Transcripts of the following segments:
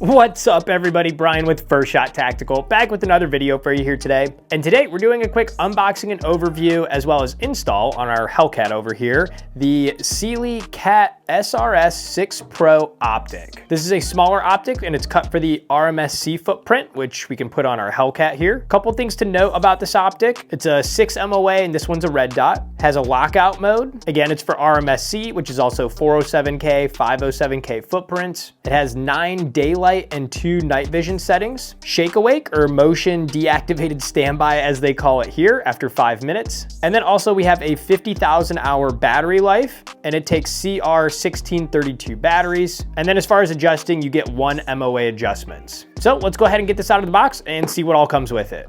What's up everybody, Brian with First Shot Tactical, back with another video for you here today. And today we're doing a quick unboxing and overview as well as install on our Hellcat over here, the Cyelee Cat SRS6 Pro optic. This is a smaller optic and it's cut for the RMSC footprint, which we can put on our Hellcat here. Couple things to note about this optic. It's a 6 MOA and this one's a red dot. Has a lockout mode. Again, it's for RMSC, which is also 407K, 507K footprints. It has 9 daylight and 2 night vision settings, shake awake or motion deactivated standby as they call it here after 5 minutes. And then also we have a 50,000 hour battery life and it takes CR1632 batteries. And then as far as adjusting, you get 1 MOA adjustments. So let's go ahead and get this out of the box and see what all comes with it.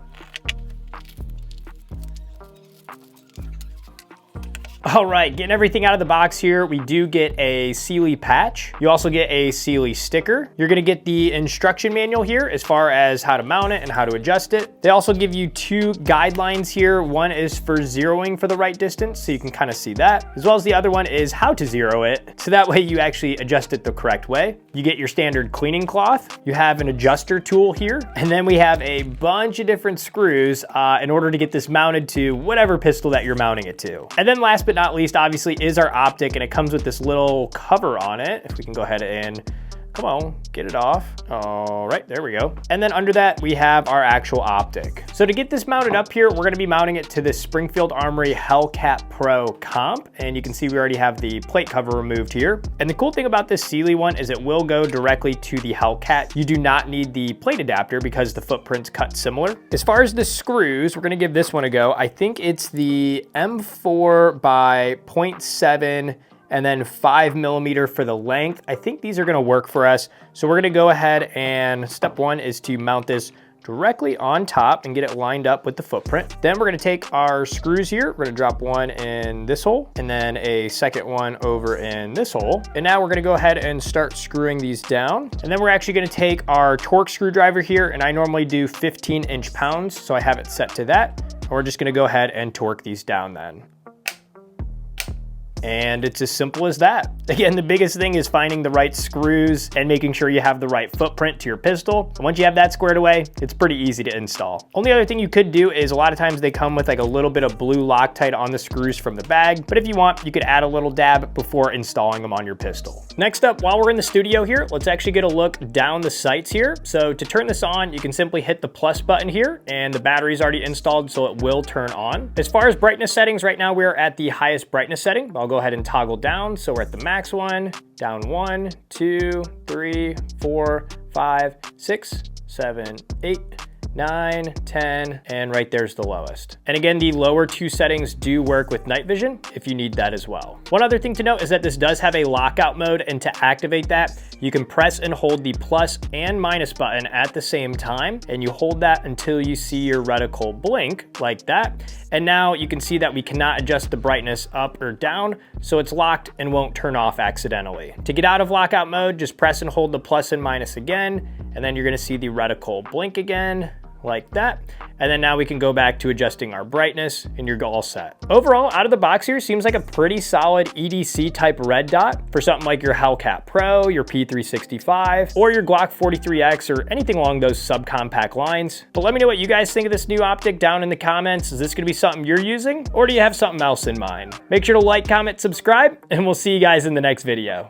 All right, getting everything out of the box here, we do get a Cyelee patch. You also get a Cyelee sticker. You're gonna get the instruction manual here as far as how to mount it and how to adjust it. They also give you 2 guidelines here. One is for zeroing for the right distance, so you can kind of see that, as well as the other one is how to zero it, so that way you actually adjust it the correct way. You get your standard cleaning cloth. You have an adjuster tool here, and then we have a bunch of different screws in order to get this mounted to whatever pistol that you're mounting it to. And then last but not least, obviously, is our optic, and it comes with this little cover on it. If we can go ahead and, come on, get it off. All right, there we go. And then under that, we have our actual optic. So to get this mounted up here, we're gonna be mounting it to this Springfield Armory Hellcat Pro comp. And you can see we already have the plate cover removed here. And the cool thing about this Cyelee one is it will go directly to the Hellcat. You do not need the plate adapter because the footprint's cut similar. As far as the screws, we're gonna give this one a go. I think it's the M4 by 0.7 and then 5mm for the length. I think these are gonna work for us. So we're gonna go ahead and step 1 is to mount this directly on top and get it lined up with the footprint. Then we're gonna take our screws here. We're gonna drop one in this hole and then a second one over in this hole. And now we're gonna go ahead and start screwing these down. And then we're actually gonna take our Torx screwdriver here, and I normally do 15 inch-pounds, so I have it set to that. And we're just gonna go ahead and torque these down then. And it's as simple as that. Again, the biggest thing is finding the right screws and making sure you have the right footprint to your pistol. And once you have that squared away, it's pretty easy to install. Only other thing you could do is a lot of times they come with like a little bit of blue Loctite on the screws from the bag. But if you want, you could add a little dab before installing them on your pistol. Next up, while we're in the studio here, let's actually get a look down the sights here. So to turn this on, you can simply hit the plus button here and the battery's already installed, so it will turn on. As far as brightness settings, right now we're at the highest brightness setting. I'll go ahead and toggle down. So we're at the max one, down 1, 2, 3, 4, 5, 6, 7, 8, 9, 10, and right there's the lowest. And again, the lower 2 settings do work with night vision if you need that as well. One other thing to note is that this does have a lockout mode, and to activate that, you can press and hold the plus and minus button at the same time, and you hold that until you see your reticle blink like that. And now you can see that we cannot adjust the brightness up or down, so it's locked and won't turn off accidentally. To get out of lockout mode, just press and hold the plus and minus again, and then you're gonna see the reticle blink again, like that. And then now we can go back to adjusting our brightness and you're all set. Overall, out of the box here, seems like a pretty solid EDC type red dot for something like your Hellcat Pro, your P365, or your Glock 43X, or anything along those subcompact lines. But let me know what you guys think of this new optic down in the comments. Is this gonna be something you're using, or do you have something else in mind? Make sure to like, comment, subscribe, and we'll see you guys in the next video.